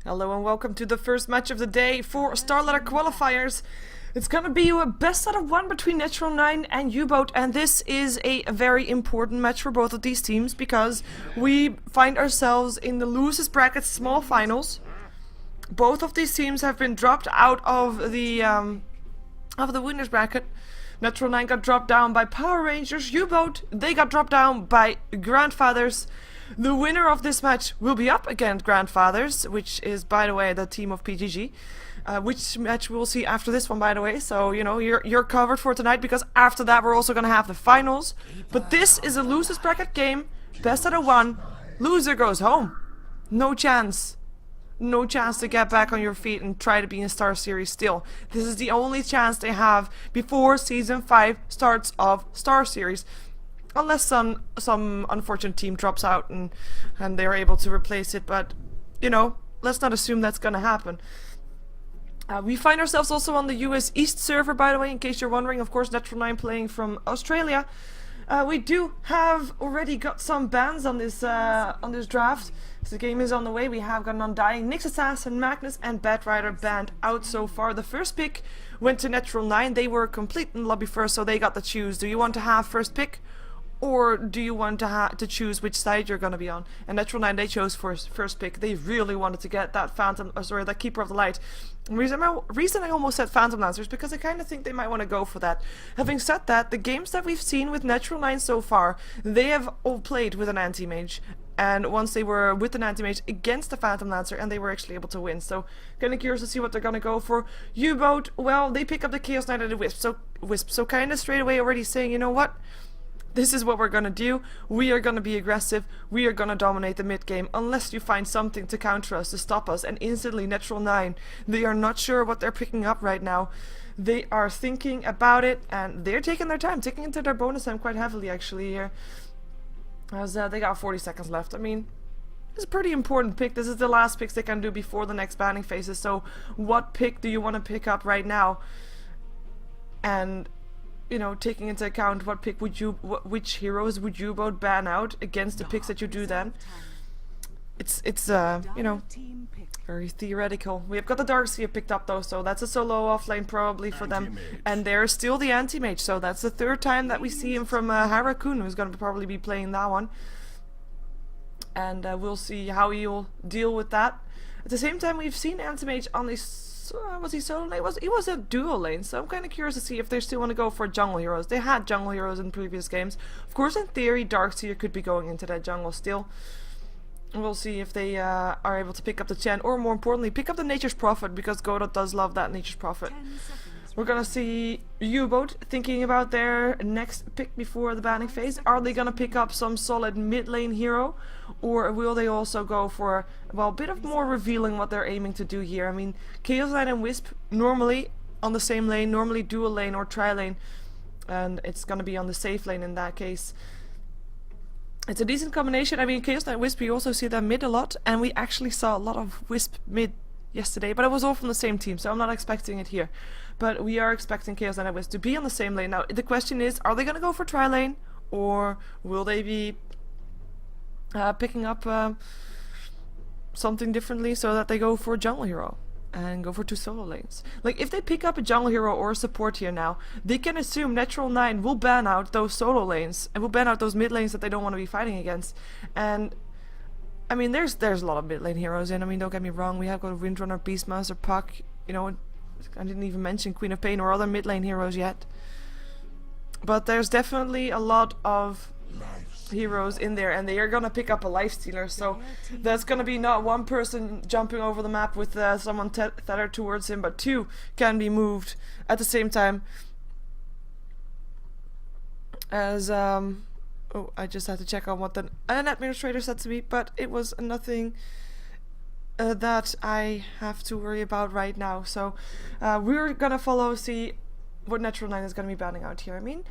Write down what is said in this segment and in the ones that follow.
Hello and welcome to the first match of the day for StarLadder Qualifiers. It's gonna be a best out of one between Natural 9 and youBoat, and this is a very important match for both of these teams because we find ourselves in the losers bracket small finals. Both of these teams have been dropped out of the winners bracket. Natural 9 got dropped down by Power Rangers. youBoat, they got dropped down by Grandfathers. The winner of this match will be up against Grandfathers, which is, by the way, the team of PGG. Which match we'll see after this one, by the way. So, you know, you're covered for tonight because after that we're also going to have the finals. But this is a losers bracket game. Best out of one. Loser goes home. No chance. No chance to get back on your feet and try to be in Star Series still. This is the only chance they have before Season 5 starts of Star Series. Unless some unfortunate team drops out and they're able to replace it. But, you know, let's not assume that's going to happen. We find ourselves also on the US East server, by the way, in case you're wondering. Of course, Natural 9 playing from Australia. We do have already got some bans on this draft. So the game is on the way. We have got an Undying, Nyx Assassin, Magnus, and Batrider banned out so far. The first pick went to Natural 9. They were complete in lobby first, so they got to choose. Do you want to have first pick? Or do you want to choose which side you're going to be on? And Natural 9, they chose first pick. They really wanted to get that that Keeper of the Light. Reason I almost said Phantom Lancer is because I kind of think they might want to go for that. Having said that, the games that we've seen with Natural 9 so far, they have all played with an anti-mage. And once they were with an anti-mage against the Phantom Lancer, and they were actually able to win. So, kind of curious to see what they're going to go for. youBoat, well, they pick up the Chaos Knight and the Wisp. So kind of straight away already saying, you know what? This is what we're gonna do. We are gonna be aggressive. We are gonna dominate the mid game unless you find something to counter us, to stop us. And instantly, Natural 9, they are not sure what they're picking up right now. They are thinking about it and they're taking their time, taking into their bonus time quite heavily actually here. As they got 40 seconds left. I mean, it's a pretty important pick. This is the last picks they can do before the next banning phases. So, what pick do you want to pick up right now? And you know, taking into account what pick would you, which heroes would youBoat ban out against the picks that you do then. It's you know, very theoretical. We have got the Darkseer picked up though, so that's a solo offlane probably for them. And there's still the anti-mage, so that's the third time that we see him from Harakun, who's going to probably be playing that one. And we'll see how he'll deal with that. At the same time, we've seen anti-mage on this. Was he solo lane? He was a dual lane, so I'm kind of curious to see if they still want to go for jungle heroes. They had jungle heroes in previous games. Of course, in theory, Darkseer could be going into that jungle still. We'll see if they are able to pick up the Chen, or more importantly, pick up the Nature's Prophet, because Godot does love that Nature's Prophet. We're gonna see youBoat thinking about their next pick before the banning phase. Are they gonna pick up some solid mid lane hero, or will they also go for, well, a bit of more revealing what they're aiming to do here? I mean, Chaos Knight and Wisp normally on the same lane, normally dual lane or tri-lane, and it's gonna be on the safe lane in that case. It's a decent combination. I mean, Chaos Knight Wisp, you also see them mid a lot, and we actually saw a lot of Wisp mid yesterday, but it was all from the same team, so I'm not expecting it here. But we are expecting Chaos Knight and Wisp to be on the same lane. Now, the question is, are they going to go for tri-lane, or will they be picking up something differently so that they go for a jungle hero and go for 2 solo lanes? Like, if they pick up a jungle hero or a support here now, they can assume Natural 9 will ban out those solo lanes and will ban out those mid lanes that they don't want to be fighting against. And I mean, there's a lot of mid lane heroes in. I mean, don't get me wrong, we have got Windrunner, Beastmaster, Puck, you know, I didn't even mention Queen of Pain or other mid lane heroes yet. But there's definitely a lot of heroes in there, and they are gonna pick up a Lifestealer, so that's gonna be not one person jumping over the map with someone tethered towards him, but 2 can be moved at the same time. As oh, I just had to check on what an administrator said to me, but it was nothing that I have to worry about right now. So we're gonna see what Natural 9 is gonna be banning out here. I mean,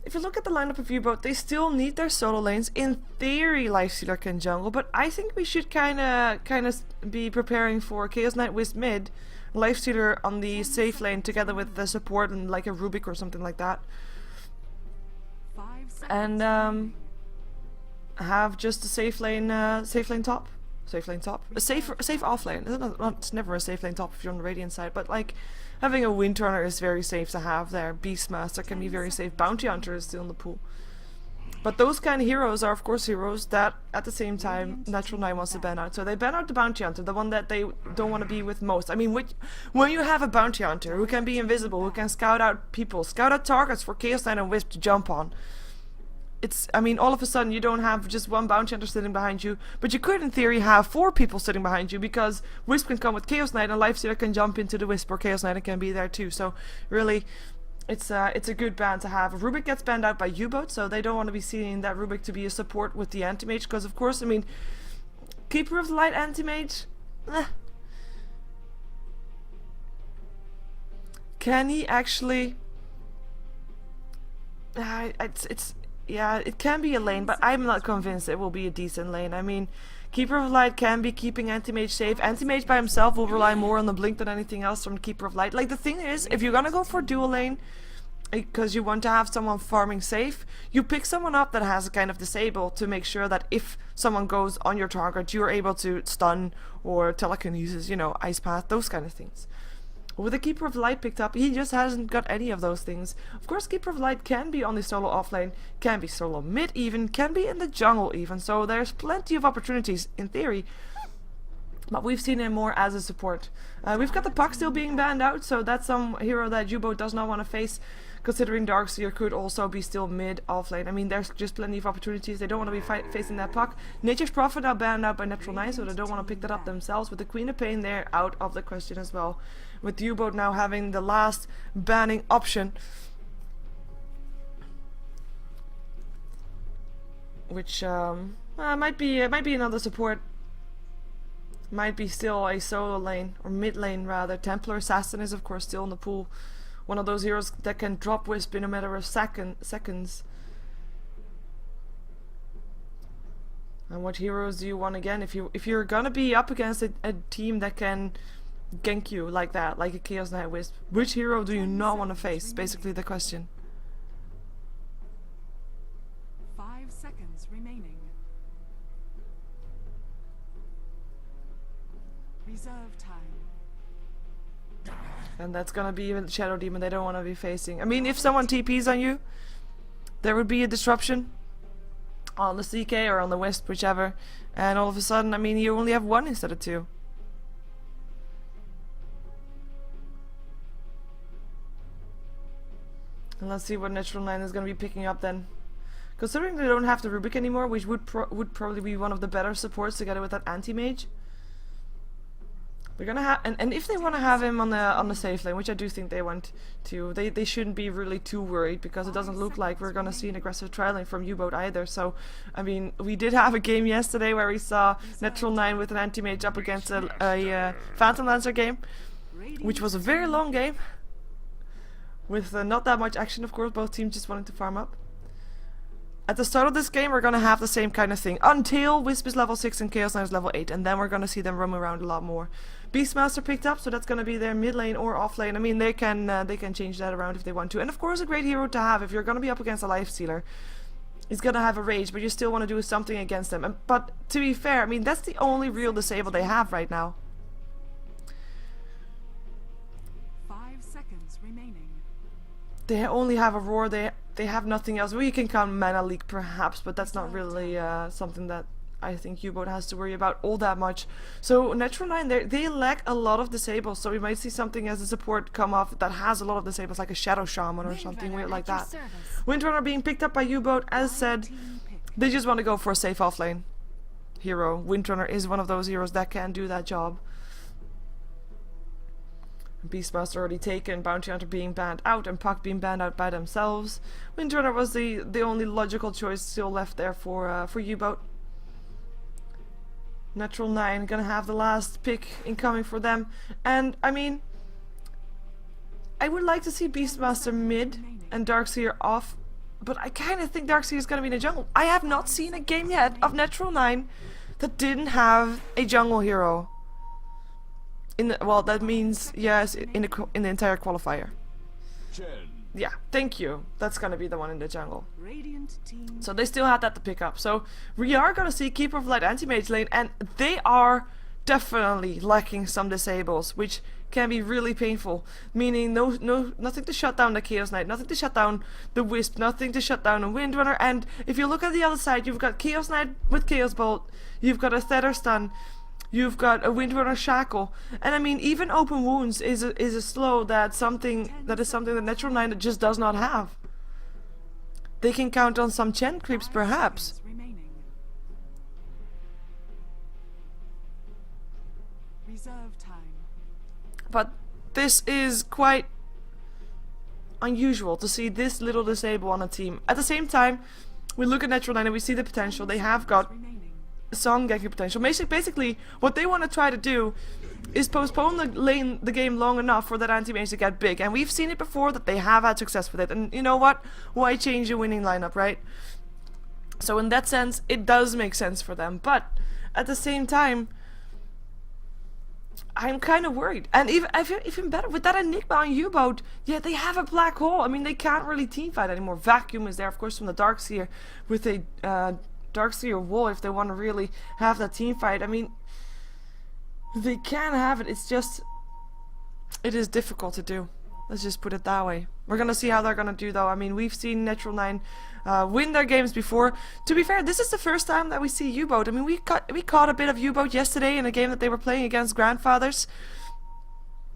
if you look at the lineup of youBoat, they still need their solo lanes. In theory, Lifestealer can jungle, but I think we should kind of be preparing for Chaos Knight Wisp mid, Lifestealer on the safe lane together with the support and like a Rubik or something like that. And have just a safe lane top. safe lane top, a safe off lane. It's never a safe lane top if you're on the Radiant side, but like having a Windrunner is very safe to have there. Beastmaster can be very safe. Bounty Hunter is still in the pool. But those kind of heroes are of course heroes that at the same time Natural 9 wants to ban out. So they ban out the Bounty Hunter, the one that they don't want to be with most. I mean, when you have a Bounty Hunter who can be invisible, who can scout out people, scout out targets for Chaos Knight and Wisp to jump on. I mean, all of a sudden you don't have just one Bounty Hunter sitting behind you, but you could in theory have 4 people sitting behind you because Wisp can come with Chaos Knight and Lifestealer can jump into the Wisp or Chaos Knight and can be there too. So really, it's a good ban to have. Rubik gets banned out by youBoat, so they don't want to be seeing that Rubik to be a support with the Anti-Mage, because of course, I mean, Keeper of the Light Anti-Mage, can he actually... yeah, it can be a lane, but I'm not convinced it will be a decent lane. I mean, Keeper of Light can be keeping Anti-Mage safe. Anti-Mage by himself will rely more on the blink than anything else from Keeper of Light. Like, the thing is, if you're gonna go for dual lane, because you want to have someone farming safe, you pick someone up that has a kind of disable to make sure that if someone goes on your target, you're able to stun or telekinesis, you know, ice path, those kind of things. With the Keeper of Light picked up, he just hasn't got any of those things. Of course, Keeper of Light can be on the solo offlane, can be solo mid even, can be in the jungle even, so there's plenty of opportunities in theory. But we've seen him more as a support. We've got the Puck still being banned out, so that's some hero that youBoat does not want to face, considering Darkseer could also be still mid offlane. I mean, there's just plenty of opportunities. They don't want to be facing that Puck. Nature's Prophet now banned out by Natural 9, so they don't want to pick that up themselves. With the Queen of Pain there, out of the question as well. With youBoat now having the last banning option, which might be another support, might be still a solo lane or mid lane rather. Templar Assassin is of course still in the pool, one of those heroes that can drop Wisp in a matter of seconds. And what heroes do you want again if you're gonna be up against a team that can gank you like that, like a Chaos Knight Wisp? Which hero do you not want to face? Is basically the question. 5 seconds remaining. Reserve time. And that's gonna be even the Shadow Demon they don't want to be facing. I mean, if someone TPs on you, there would be a disruption on the CK or on the Wisp, whichever, and all of a sudden, I mean, you only have 1 instead of 2. And let's see what Natural 9 is going to be picking up then. Considering they don't have the Rubik anymore, which would probably be one of the better supports together with that Anti-Mage. We're gonna have, and if they want to have him on the safe lane, which I do think they want to, they shouldn't be really too worried, because it doesn't look like we're gonna see an aggressive tri lane from youBoat either. So, I mean, we did have a game yesterday where we saw Natural 9 with an Anti-Mage up against a Phantom Lancer game, which was a very long game. With not that much action, of course, both teams just wanting to farm up. At the start of this game, we're gonna have the same kind of thing, until Wisp is level 6 and Chaos Knight is level 8, and then we're gonna see them roam around a lot more. Beastmaster picked up, so that's gonna be their mid lane or off lane. I mean, they can change that around if they want to. And of course, a great hero to have if you're gonna be up against a Lifestealer. He's gonna have a rage, but you still want to do something against them. But to be fair, I mean, that's the only real disable they have right now. 5 seconds remaining. They only have a roar. They have nothing else. Well, you can count Mana Leak perhaps, but that's not really something that I think youBoat has to worry about all that much. So Natural 9, they lack a lot of disables, so we might see something as a support come off that has a lot of disables, like a Shadow Shaman or something weird like that. Windrunner being picked up by youBoat, as said, they just want to go for a safe offlane hero. Windrunner is one of those heroes that can do that job. Beastmaster already taken, Bounty Hunter being banned out, and Puck being banned out by themselves. Windrunner was the only logical choice still left there for youBoat. Natural 9 gonna have the last pick incoming for them, and I mean, I would like to see Beastmaster mid and Darkseer off, but I kind of think Darkseer is gonna be in the jungle. I have not seen a game yet of Natural 9 that didn't have a jungle hero. Well, that means yes, in the entire qualifier. 10, Yeah, thank you. That's gonna be the one in the jungle. Radiant team. So they still had that to pick up. So we are gonna see Keeper of Light anti-mage lane, and they are definitely lacking some disables, which can be really painful. Meaning nothing to shut down the Chaos Knight, nothing to shut down the Wisp, nothing to shut down a Windrunner. And if you look at the other side, you've got Chaos Knight with Chaos Bolt, you've got a Tether Stun, you've got a Windrunner Shackle, and I mean even Open Wounds is a slow that is something that Natural 9 just does not have. They can count on some Chen creeps 5 perhaps, seconds remaining. Reserve time. but this is quite unusual to see this little disable on a team. At the same time, we look at Natural 9 and we see the potential. They have got Remaining. Song Geki potential. Basically, what they want to try to do is postpone the game long enough for that anti-mage to get big. And we've seen it before that they have had success with it. And you know what? Why change a winning lineup, right? So in that sense, it does make sense for them. But at the same time, I'm kind of worried. And I feel even better with that Enigma on youBoat. Yeah, they have a black hole. I mean, they can't really teamfight anymore. Vacuum is there, of course, from the Darkseer with a Darkseer wall if they want to really have that team fight. I mean, they can have it. It's just, it is difficult to do. Let's just put it that way. We're gonna see how they're gonna do though. I mean, we've seen Natural 9 win their games before. To be fair, this is the first time that we see youBoat. I mean, we caught a bit of youBoat yesterday in a game that they were playing against Grandfathers.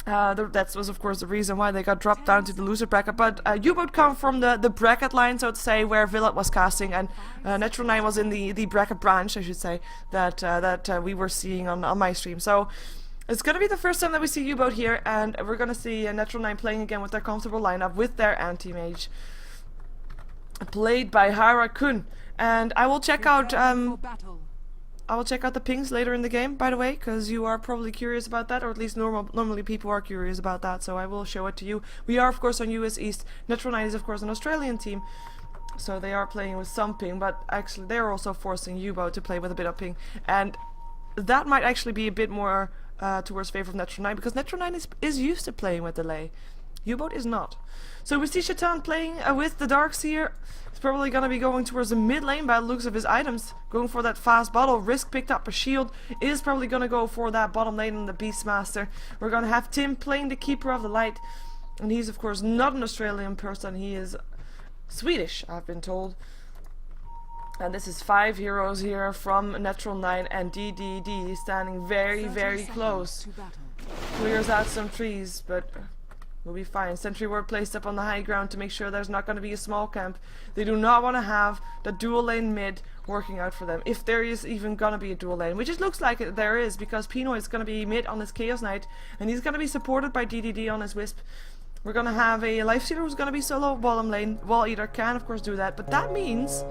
That was of course the reason why they got dropped down to the loser bracket, but youBoat come from the bracket line, so to say, where Villat was casting, and Natural 9 was in the bracket branch, I should say, that we were seeing on my stream. So it's gonna be the first time that we see youBoat here, and we're gonna see Natural 9 playing again with their comfortable lineup with their anti-mage, played by Hara Kun. And I will check out For battle. I will check out the pings later in the game, by the way, because you are probably curious about that, or at least normally people are curious about that, so I will show it to you. We are, of course, on US East. Natural 9 is, of course, an Australian team, so they are playing with some ping, but actually they're also forcing youBoat to play with a bit of ping, and that might actually be a bit more towards favor of Natural 9, because Natural 9 is used to playing with delay. youBoat is not. So we see Shaitan playing with the Darkseer. He's probably going to be going towards the mid lane by the looks of his items. Going for that fast bottle. Risk picked up a shield. Is probably going to go for that bottom lane and the Beastmaster. We're going to have Tim playing the Keeper of the Light. And he's of course not an Australian person. He is Swedish, I've been told. And this is 5 heroes here from Natural 9, and DDD standing very, very close. To battle. Clears out some trees, but we'll be fine. Sentry ward placed up on the high ground to make sure there's not going to be a small camp. They do not want to have the dual lane mid working out for them, if there is even going to be a dual lane, which it looks like there is, because Pino is going to be mid on his Chaos Knight, and he's going to be supported by DDD on his Wisp. We're going to have a Lifestealer who's going to be solo bottom lane. Wall Eater can, of course, do that, but that means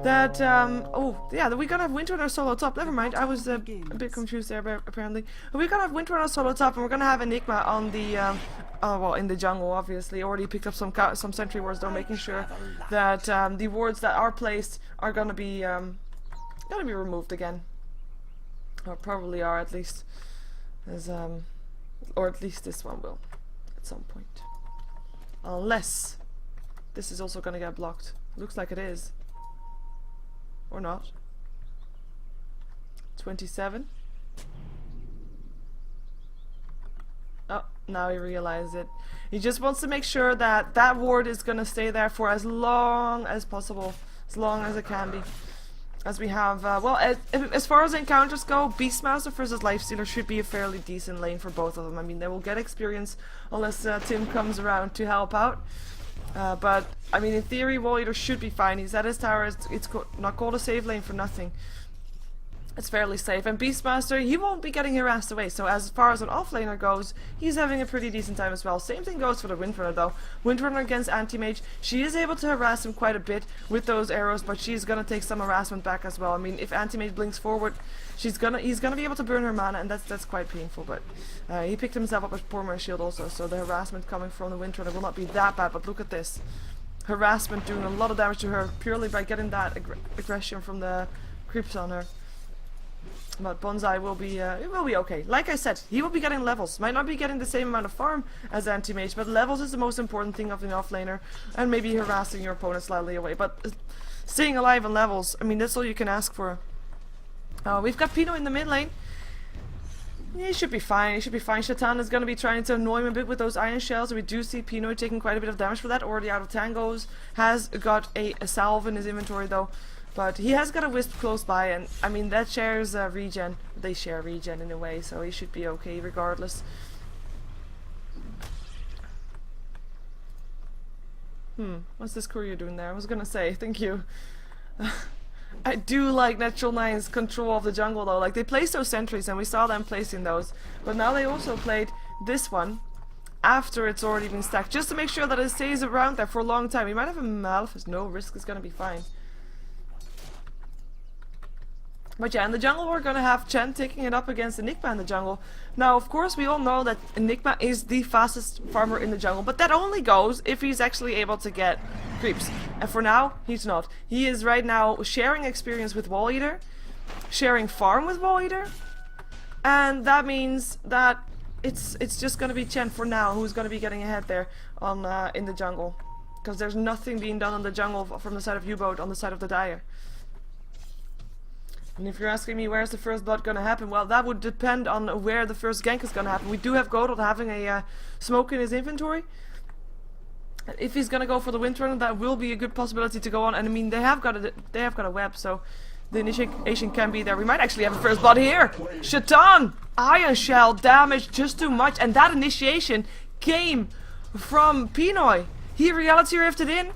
that, oh, yeah, we're gonna have Windrunner solo top. Never mind, I was a bit confused there, but apparently. We're gonna have Windrunner solo top, and we're gonna have Enigma on the, well, in the jungle, obviously. Already picked up some sentry wards, though, making sure that, the wards that are placed are gonna be removed again. Or probably are, at least. As, or at least this one will, at some point. Unless this is also gonna get blocked. Looks like it is. Or not. 27. Oh, now he realized it. He just wants to make sure that that ward is gonna stay there for as long as possible. As long as it can be. As we have, well, as far as encounters go, Beastmaster versus Lifestealer should be a fairly decent lane for both of them. I mean, they will get experience unless Tim comes around to help out. But, I mean, in theory, Wall Eater should be fine. He's at his tower. It's not called a save lane for nothing. It's fairly safe. And Beastmaster, he won't be getting harassed away. So as far as an offlaner goes, he's having a pretty decent time as well. Same thing goes for the Windrunner, though. Windrunner against Anti-Mage. She is able to harass him quite a bit with those arrows, but she's going to take some harassment back as well. I mean, if Anti-Mage blinks forward, he's gonna be able to burn her mana, and that's quite painful. But he picked himself up a Pormer shield also, so the harassment coming from the Windrunner will not be that bad. But look at this. Harassment doing a lot of damage to her purely by getting that aggression from the creeps on her. But Bonsai will be, it will be okay. Like I said, he will be getting levels. Might not be getting the same amount of farm as anti-mage, but levels is the most important thing of an offlaner, and maybe harassing your opponent slightly away. But staying alive on levels, I mean, that's all you can ask for. We've got Pino in the mid lane. Yeah, he should be fine. He should be fine. Shatan is going to be trying to annoy him a bit with those iron shells. We do see Pino taking quite a bit of damage for that. Already out of tangos. Has got a salve in his inventory though. But he has got a wisp close by, and I mean that shares regen. They share regen in a way, so he should be okay regardless. What's this courier doing there? I was gonna say, thank you. I do like Natural 9's control of the jungle though. Like, they placed those sentries and we saw them placing those. But now they also played this one after it's already been stacked, just to make sure that it stays around there for a long time. We might have a Maleficent. No risk is gonna be fine. But yeah, in the jungle we're gonna have Chen taking it up against Enigma in the jungle. Now, of course, we all know that Enigma is the fastest farmer in the jungle, but that only goes if he's actually able to get creeps. And for now, he's not. He is right now sharing experience with Wall Eater, sharing farm with Wall Eater, and that means that it's just gonna be Chen for now who's gonna be getting ahead there on in the jungle, because there's nothing being done in the jungle from the side of youBoat on the side of the Dire. And if you're asking me where's the first blood gonna happen, well, that would depend on where the first gank is gonna happen. We do have Godot having a smoke in his inventory. If he's gonna go for the wind run, that will be a good possibility to go on. And I mean, they have got a web, so the initiation can be there. We might actually have a first blood here. Shatan, iron shell damage just too much, and that initiation came from Pinoy. He reality rifted in.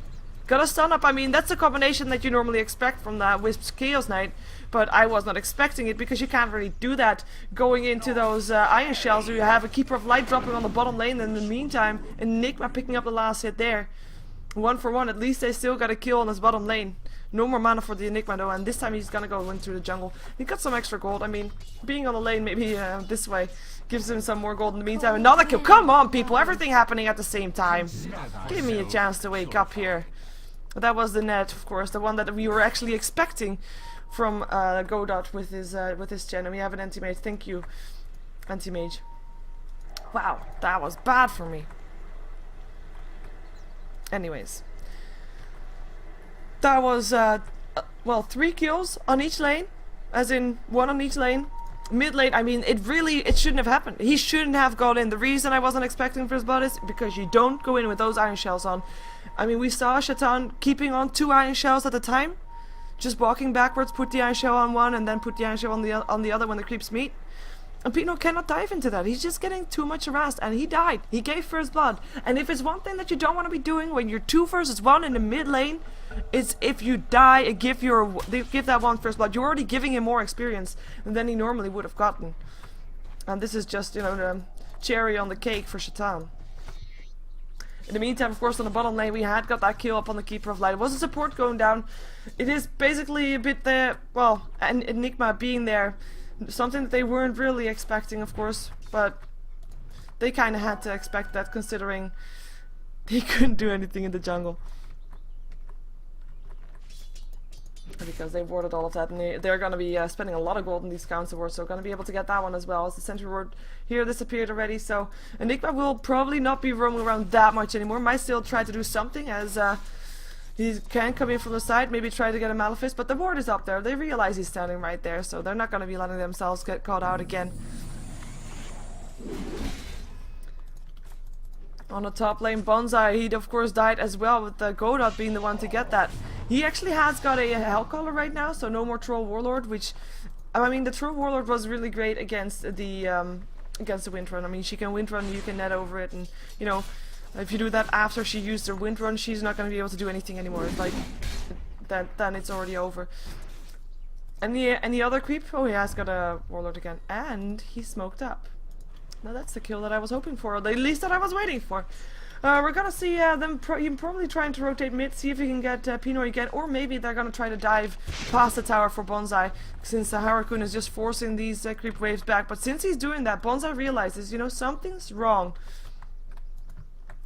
Got a stun up. I mean, that's a combination that you normally expect from that Wisp's Chaos Knight, but I was not expecting it because you can't really do that going into those iron shells. You have a Keeper of Light dropping on the bottom lane, and in the meantime, Enigma picking up the last hit there. 1 for 1. At least they still got a kill on his bottom lane. No more mana for the Enigma though, and this time he's gonna go into the jungle. He got some extra gold. I mean, being on the lane maybe this way gives him some more gold in the meantime. Another kill. Come on, people! Everything happening at the same time. Give me a chance to wake up here. But that was the net, of course, the one that we were actually expecting from Godot with his gen. And we have an anti-mage. Thank you, anti-mage. Wow, that was bad for me. Anyways, that was well, 3 kills on each lane, as in 1 on each lane. Mid lane, I mean, it shouldn't have happened. He shouldn't have gone in. The reason I wasn't expecting first blood is because you don't go in with those iron shells on. I mean, we saw Shatan keeping on 2 iron shells at a time, just walking backwards, put the iron shell on one, and then put the iron shell on the other when the creeps meet. And Pino cannot dive into that. He's just getting too much harassed, and he died. He gave first blood. And if it's one thing that you don't want to be doing when you're 2 versus 1 in the mid lane, it's if you die and give that one first blood. You're already giving him more experience than he normally would have gotten. And this is just, you know, the cherry on the cake for Shatan. In the meantime, of course, on the bottom lane, we had got that kill up on the Keeper of Light. It was a support going down. It is basically a bit there, well, and Enigma being there. Something that they weren't really expecting, of course, but they kind of had to expect that considering they couldn't do anything in the jungle. Because they warded all of that, and they're going to be spending a lot of gold in these counter wards, so going to be able to get that one as well. As the sentry ward here disappeared already, so Enigma will probably not be roaming around that much anymore. Might still try to do something, as he can come in from the side, maybe try to get a Maleficent, but the ward is up there. They realize he's standing right there, so they're not going to be letting themselves get caught out again. On the top lane, Bonsai, he of course died as well, with Godot being the one to get that. He actually has got a Hellcaller right now, so no more Troll Warlord, which, I mean, the Troll Warlord was really great against the Wind Run. I mean, she can Wind Run, you can net over it, and, you know, if you do that after she used her Wind Run, she's not going to be able to do anything anymore. It's like, then it's already over. And the other creep? Oh, he has got a Warlord again, and he smoked up. Now that's the kill that I was hoping for, or at least that I was waiting for. We're gonna see them probably trying to rotate mid, see if he can get Pinoy again, or maybe they're gonna try to dive past the tower for Bonsai, since Harakun is just forcing these creep waves back. But since he's doing that, Bonsai realizes, you know, something's wrong.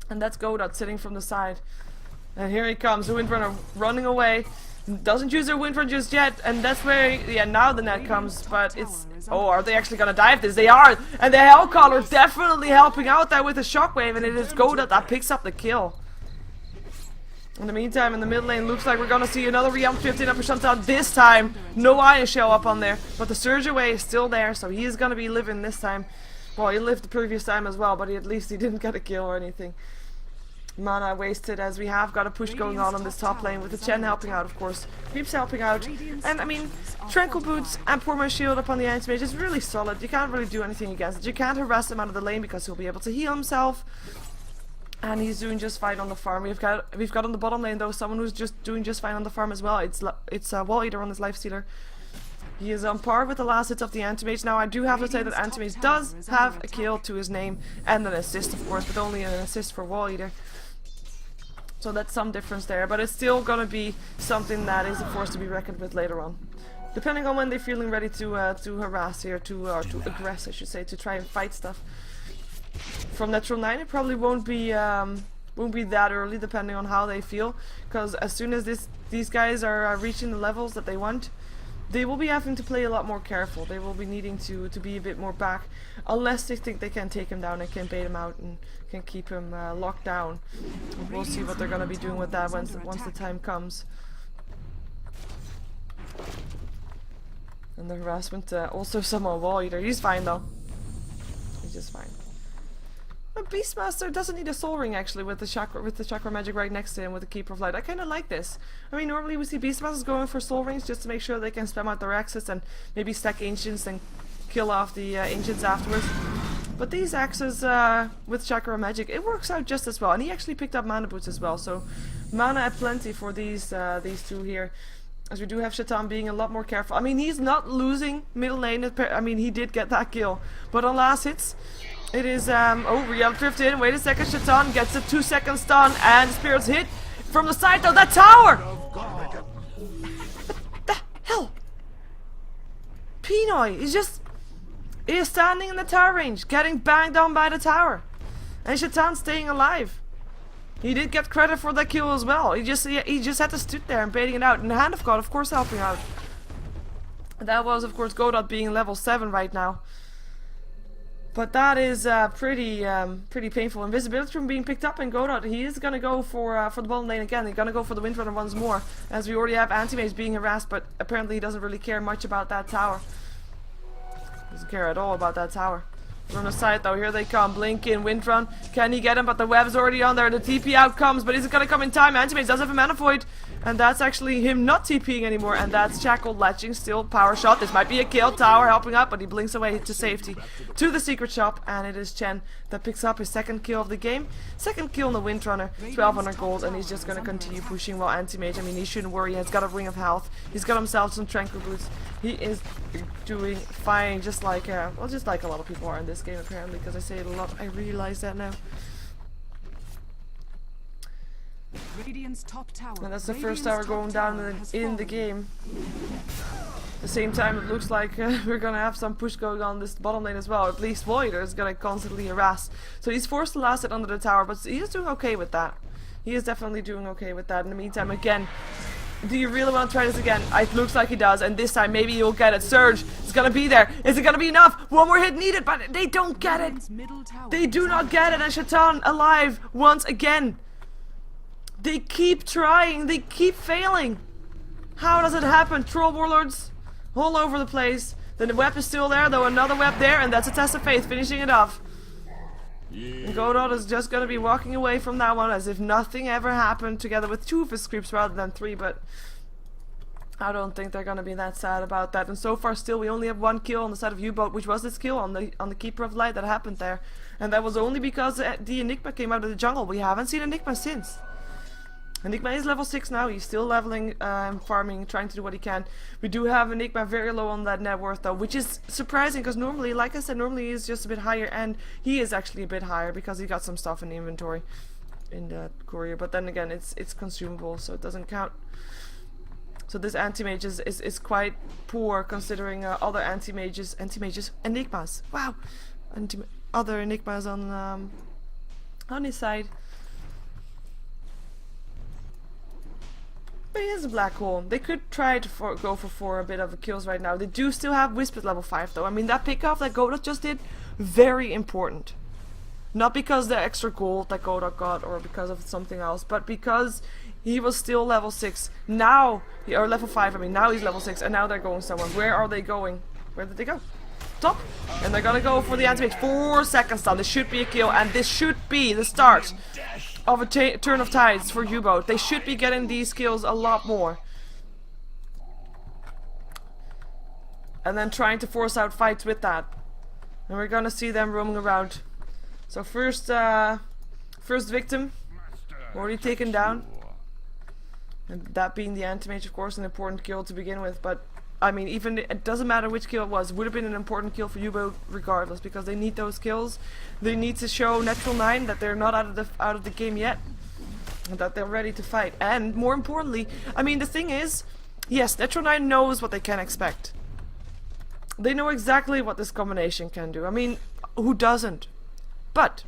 And that's Godot sitting from the side. And here he comes, the Windrunner running away. Doesn't use their wind run just yet, and that's where, yeah, now the net comes, but it's, oh, are they actually gonna dive this? They are, and the Hellcaller definitely helping out there with the shockwave, and it is Godot that picks up the kill. In the meantime, in the mid lane, looks like we're gonna see another Realm 15 up for shutdown. This time, no Iron show up on there, but the Surge Away is still there, so he is gonna be living this time. Well, he lived the previous time as well, but at least he didn't get a kill or anything. Mana wasted, as we have got a push going on this top lane with the Chen helping out, of course. Creeps helping out, and I mean, Tranquil Boots and Poor Man's Shield up on the Anti-Mage is really solid. You can't really do anything against it. You can't harass him out of the lane because he'll be able to heal himself. And he's doing just fine on the farm. We've got on the bottom lane though someone who's just doing just fine on the farm as well. It's Wall Eater on his Lifestealer. He is on par with the last hits of the Anti-Mage. Now I do have to say that Anti-Mage does have a kill to his name and an assist, of course, but only an assist for Wall Eater. So that's some difference there, but it's still gonna be something that is a force to be reckoned with later on, depending on when they're feeling ready to harass here, to aggress, I should say, to try and fight stuff. From Natural 9, it probably won't be that early, depending on how they feel, because as soon as these guys are reaching the levels that they want, they will be having to play a lot more careful. They will be needing to be a bit more back, unless they think they can take him down and can bait him out and can keep him locked down. We'll see what they're gonna be doing with that once the time comes. And the harassment, also someone Wall Eater. He's fine though. He's just fine. But Beastmaster doesn't need a soul ring actually with the chakra magic right next to him with the Keeper of Light. I kind of like this. I mean, normally we see Beastmasters going for soul rings just to make sure they can spam out their axes and maybe stack ancients and kill off the ancients afterwards. But these axes with chakra magic, it works out just as well. And he actually picked up mana boots as well, so mana at plenty for these two here. As we do have Shaitan being a lot more careful. I mean, he's not losing middle lane. I mean, he did get that kill, but on last hits. It is, oh, Realm Drift in. Wait a second, Shaitan gets a 2-second stun, and Spirit's hit from the side of that tower! What the hell? Pinoy is standing in the tower range, getting banged down by the tower. And Shaitan staying alive. He did get credit for that kill as well. He just had to stood there and baiting it out. And the Hand of God, of course, helping out. That was, of course, Godot being level 7 right now. But that is pretty painful. Invisibility from being picked up in Godot. He is gonna go for the bottom lane again. He's gonna go for the Windrunner once more, as we already have Anti-Mage being harassed. But apparently he doesn't really care much about that tower. Doesn't care at all about that tower. From the side though, here they come. Blink in, Windrun. Can he get him? But the web's already on there. The TP out comes, but is it gonna come in time? Anti-Mage does have a mana void. And that's actually him not TPing anymore, and that's Shackle latching still. Power shot, this might be a kill. Tower helping up, but he blinks away to safety to the secret shop, and it is Chen that picks up his second kill of the game. Second kill on the Windrunner, 1200 gold, and he's just gonna continue pushing while Anti-Mage, I mean, he shouldn't worry, he has got a ring of health. He's got himself some Tranquil Boots. He is doing fine, just like, well, just like a lot of people are in this game apparently, because I say it a lot, I realize that now. Top tower. And that's the first tower going down in the game. At the same time, it looks like we're gonna have some push going on this bottom lane as well. At least Voider is gonna constantly harass. So he's forced to last it under the tower, but he is doing okay with that. He is definitely doing okay with that. In the meantime, again, do you really want to try this again? It looks like he does, and this time maybe you'll get it. Surge is gonna be there. Is it gonna be enough? One more hit needed, but they don't get it. They do not get it, and Shaitan alive once again. They keep trying, they keep failing. How does it happen? Troll Warlords all over the place. Then the web is still there, though another web there, and that's a test of faith, finishing it off. And Godot is just gonna be walking away from that one as if nothing ever happened, together with 2 of his creeps rather than 3, but I don't think they're gonna be that sad about that. And so far still we only have 1 kill on the side of youBoat, which was this kill on the Keeper of Light that happened there. And that was only because the Enigma came out of the jungle. We haven't seen Enigma since. Enigma is level 6 now, he's still leveling and farming, trying to do what he can. We do have Enigma very low on that net worth though, which is surprising because normally, like I said, normally he's just a bit higher, and he is actually a bit higher because he got some stuff in the inventory in the courier, but then again it's consumable, so it doesn't count. So this anti-mage is quite poor considering other anti-mages, Enigmas, wow! Other Enigmas on his side. maybe it is a black hole. They could try to go for a bit of kills right now. They do still have Wisp at level 5 though. I mean, that pickoff that Godot just did, very important. Not because the extra gold that Godot got or because of something else, but because he was still level 6. Now, or level 5, I mean, now he's level 6 and now they're going somewhere. Where are they going? Where did they go? Top. And they're gonna go for the anti-mage. 4 seconds down. This should be a kill and this should be the start of a turn of tides for youBoat. They should be getting these kills a lot more. And then trying to force out fights with that. And we're gonna see them roaming around. So first victim already taken down. And that being the anti-mage, of course, an important kill to begin with. But I mean, even it doesn't matter which kill it was. It would have been an important kill for youBoat regardless, because they need those kills. They need to show Natural 9 that they're not out of the game yet, and that they're ready to fight. And more importantly, I mean, the thing is, yes, Natural 9 knows what they can expect. They know exactly what this combination can do. I mean, who doesn't? But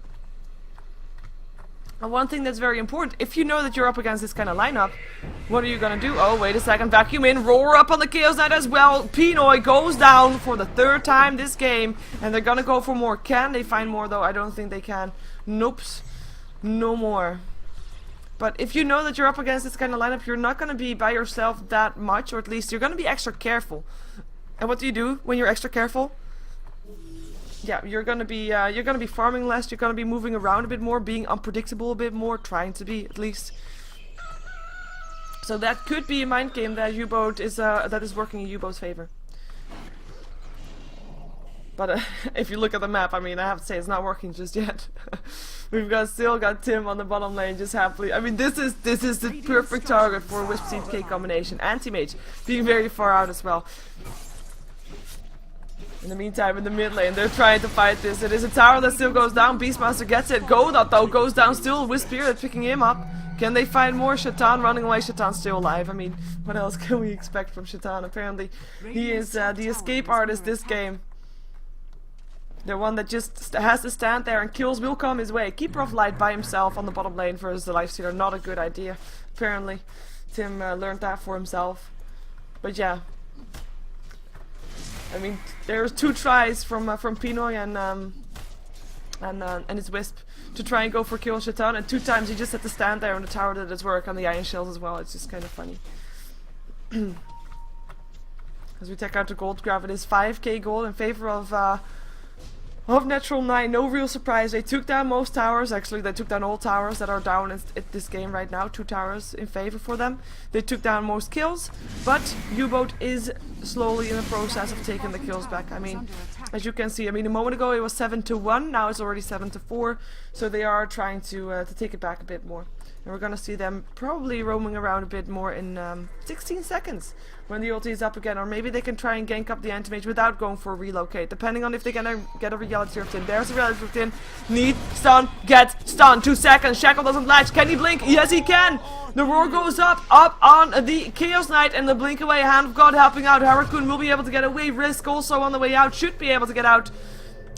one thing that's very important, if you know that you're up against this kind of lineup, what are you gonna do? Oh, wait a second, vacuum in, roar up on the Chaos Knight as well. Pinoy goes down for the 3rd time this game, and they're gonna go for more. Can they find more though? I don't think they can. Nope, no more. But if you know that you're up against this kind of lineup, you're not gonna be by yourself that much, or at least you're gonna be extra careful. And what do you do when you're extra careful? Yeah, you're gonna be farming less, you're gonna be moving around a bit more, being unpredictable a bit more, trying to be at least. So that could be a mind game that youBoat is that is working in youBoat's favor. But if you look at the map, I mean, I have to say it's not working just yet. We've still got Tim on the bottom lane just happily. I mean, this is the perfect target for a Wisp Seed K combination. Anti-mage being very far out as well. In the meantime, in the mid lane, they're trying to fight this. It is a tower that still goes down. Beastmaster gets it. Godot, though, goes down still. Wisp Spirit picking him up. Can they find more? Shaitan running away. Shaitan's still alive. I mean, what else can we expect from Shaitan? Apparently, he is the escape artist this game. The one that just has to stand there and kills will come his way. Keeper of Light by himself on the bottom lane versus the Lifestealer. Not a good idea. Apparently, Tim learned that for himself. But yeah. I mean, there's 2 tries from Pinoy and his Wisp to try and go for kill Shaitan, and 2 times he just had to stand there on the tower that does work on the Iron Shells as well. It's just kind of funny. As we check out the gold graph, it is 5k gold in favor of Natural 9. No real surprise. They took down most towers. Actually, they took down all towers that are down at this game right now. 2 towers in favor for them. They took down most kills, but youBoat is slowly in the process of taking the kills back. I mean, as you can see, I mean, a moment ago it was 7-1. Now it's already 7-4. So they are trying to take it back a bit more. And we're gonna see them probably roaming around a bit more in 16 seconds when the ulti is up again, or maybe they can try and gank up the anti-mage without going for a relocate, depending on if they're gonna get a reality of Tin. There's a reality of Tin. Need stun, get stun. 2 seconds. Shackle doesn't latch. Can he blink? Yes, he can. The roar goes up on the Chaos Knight, and the blink away. Hand of God helping out. Harakun will be able to get away. Risk also on the way out. Should be able to get out.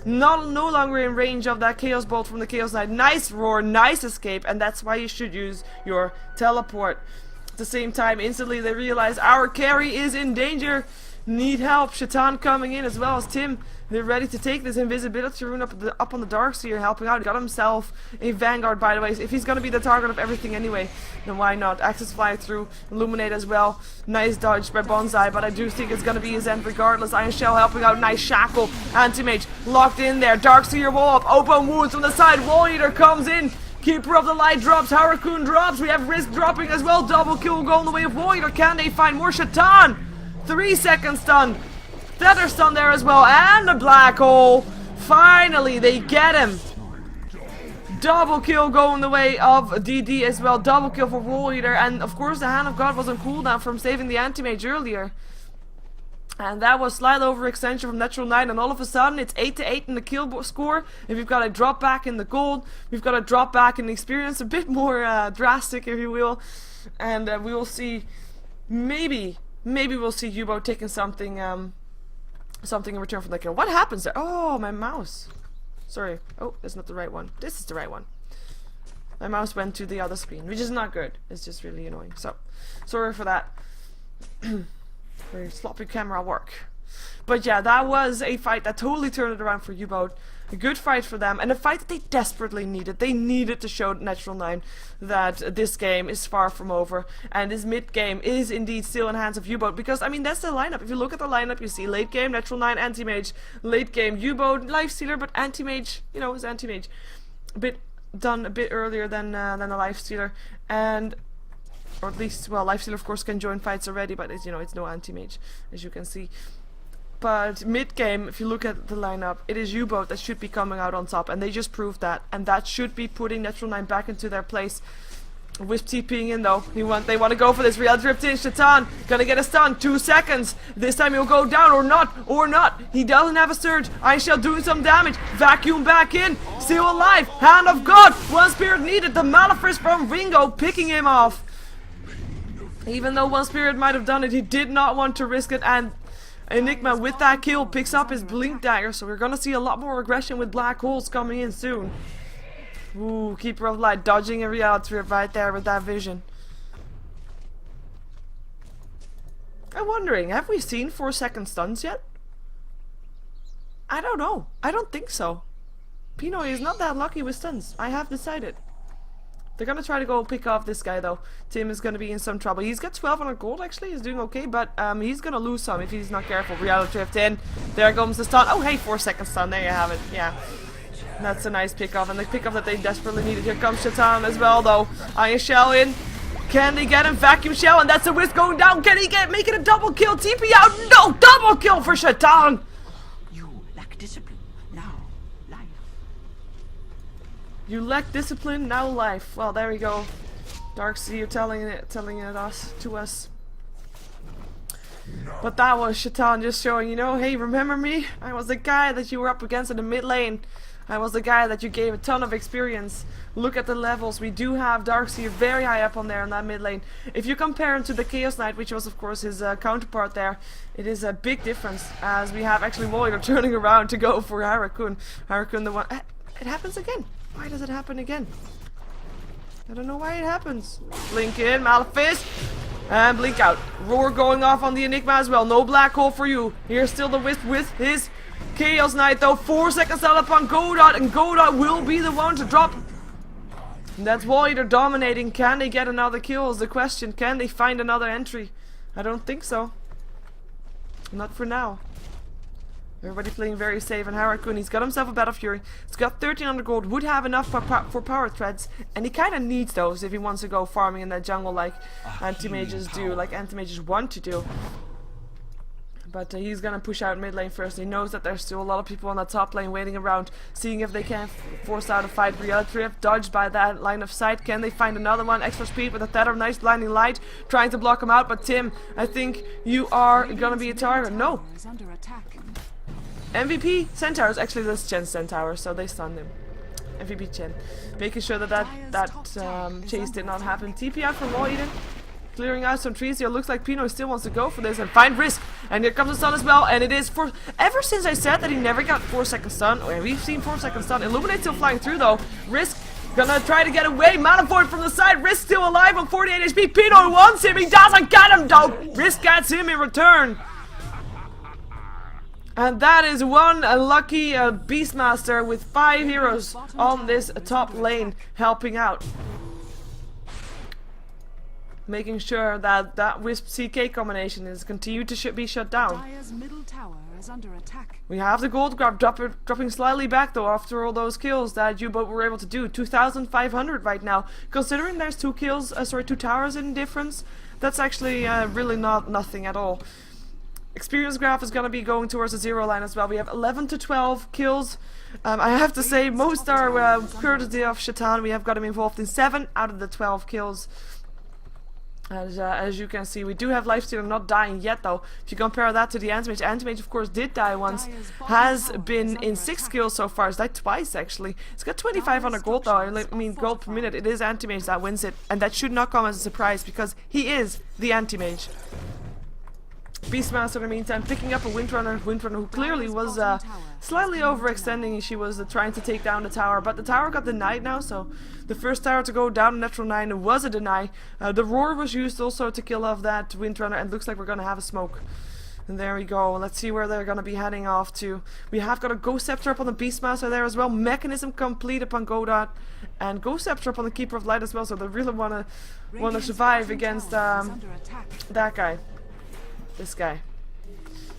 No longer in range of that Chaos Bolt from the Chaos Knight. Nice roar, nice escape, and that's why you should use your teleport. At the same time, instantly they realize our carry is in danger. Need help. Shaitan coming in as well as Tim. They're ready to take this invisibility rune up on the Darkseer, helping out. He got himself a Vanguard, by the way. If he's gonna be the target of everything anyway, then why not? Access fly through, Illuminate as well. Nice dodge by Bonsai, but I do think it's gonna be his end regardless. Iron Shell helping out. Nice shackle. Anti-mage locked in there. Darkseer wall up. Open wounds from the side. Wall Eater comes in. Keeper of the Light drops. Harakun drops. We have Risk dropping as well. Double kill going the way of Wall Eater. Can they find more? Shaitan! 3 seconds stun. Feather stun there as well, and the black hole. Finally, they get him. Double kill going the way of DD as well. Double kill for Wall Eater, and of course the Hand of God was on cooldown from saving the anti-mage earlier. And that was slight overextension from Natural 9, and all of a sudden it's 8-8 in the kill score, and we've got a drop back in the gold. We've got a drop back in the experience, a bit more drastic, if you will. And we will see, maybe we'll see youBoat taking something in return for the kill. What happens there? Oh, my mouse. Sorry. Oh, that's not the right one. This is the right one. My mouse went to the other screen, which is not good. It's just really annoying. So, sorry for that. Very sloppy camera work. But yeah, that was a fight that totally turned it around for youBoat. A good fight for them, and a fight that they desperately needed. They needed to show Natural 9 that this game is far from over, and this mid game is indeed still in hands of youBoat, because, I mean, that's the lineup. If you look at the lineup, you see late game, Natural 9, Anti-Mage, late game, youBoat, Lifestealer, but Anti-Mage, you know, is Anti-Mage. Done a bit earlier than the Lifestealer, and, or at least, well, Lifestealer, of course, can join fights already, but it's, you know, it's no Anti-Mage, as you can see. But mid-game, if you look at the lineup, it is youBoat that should be coming out on top, and they just proved that. And that should be putting Natural 9 back into their place. Wisp TPing in though. They want to go for this. Real drift in. Shaitan gonna get a stun. 2 seconds. This time he'll go down or not. He doesn't have a surge. I shall do some damage. Vacuum back in. Still alive. Hand of God. 1 spirit needed. The Malefist from Ringo picking him off. Even though 1 spirit might have done it, he did not want to risk it, and Enigma with that kill picks up his blink dagger, so we're gonna see a lot more aggression with black holes coming in soon. Ooh, Keeper of Light dodging a reality rip right there with that vision. I'm wondering, have we seen 4-second stuns yet? I don't know. I don't think so. Pinoy is not that lucky with stuns. I have decided. They're gonna try to go pick off this guy though. Tim is gonna be in some trouble. He's got 1200 gold actually. He's doing okay, but he's gonna lose some if he's not careful. Reality drift in. There comes the stun. Oh hey, 4-second stun. There you have it. Yeah. That's a nice pickoff, and the pickoff that they desperately needed. Here comes Shaitan as well though. Iron Shell in. Can they get him? Vacuum Shell, and that's a Wisp going down. Can he make it a double kill? TP out. No! Double kill for Shaitan! You lack discipline. Now, life. You lack discipline, now life. Well, there we go. Darkseer telling it to us. But that was Shaitan just showing, you know, hey, remember me? I was the guy that you were up against in the mid lane. I was the guy that you gave a ton of experience. Look at the levels. We do have Darkseer very high up on there in that mid lane. If you compare him to the Chaos Knight, which was of course his counterpart there, it is a big difference, as we have actually Warrior turning around to go for Harakun. Harakun the one... It happens again. Why does it happen again? I don't know why it happens. Blink in, Malefist. And blink out. Roar going off on the Enigma as well. No black hole for you. Here's still the Wisp with his Chaos Knight though. 4 seconds out upon Godot, and Godot will be the one to drop. And that's Void are dominating. Can they get another kill is the question. Can they find another entry? I don't think so. Not for now. Everybody playing very safe, and Harakun, he's got himself a Battle Fury. He's got 1300 gold, would have enough for power threads, and he kind of needs those if he wants to go farming in that jungle like anti-mages do, like anti-mages want to do. But he's gonna push out mid lane first. He knows that there's still a lot of people on the top lane waiting around, seeing if they can force out a fight. Reality Drift dodged by that line of sight. Can they find another one? Extra speed with a tether, nice blinding light, trying to block him out. But Tim, I think you are gonna be a target. No. Is under attack. MVP Centaurs, actually that's Chen Centaur, so they stunned him. MVP Chen. Making sure that chase did not happen. TP out from Wall Eden. Clearing out some trees here. Looks like Pino still wants to go for this and find Risk. And here comes the stun as well, and it is for... Ever since I said that he never got 4-second stun, we've seen 4-second stun. Illuminate still flying through though. Risk gonna try to get away. Mana-Void from the side. Risk still alive on 48 HP. Pino wants him. He doesn't get him though. Risk gets him in return. And that is one unlucky Beastmaster with 5 heroes on this top lane helping out. Making sure that that Wisp CK combination is continued to be shut down. Dire's middle tower is under attack. We have the gold grab dropping slightly back though after all those kills that youBoat were able to do. 2,500 right now. Considering there's 2 towers in difference, that's actually really nothing at all. Experience graph is going to be going towards the 0 line as well. We have 11 to 12 kills. I have to say, most are courtesy of Shaitan. We have got him involved in 7 out of the 12 kills. As you can see, we do have Lifestealer not dying yet though. If you compare that to the Anti-Mage, Anti-Mage of course did die once. Has been in 6 kills so far. He's died twice actually. He's got 2,500 gold though. I mean gold per minute. It is Anti-Mage that wins it. And that should not come as a surprise because he is the Anti-Mage. Beastmaster in the meantime picking up a Windrunner who clearly was slightly overextending. She was trying to take down the tower, but the tower got denied now, so the first tower to go down in Natural 9 was a deny. The roar was used also to kill off that Windrunner, and looks like we're gonna have a smoke. And there we go. Let's see where they're gonna be heading off to. We have got a Ghost Scepter up on the Beastmaster there as well. Mechanism complete upon Godot, and Ghost Scepter up on the Keeper of Light as well. So they really wanna survive against that guy. This guy.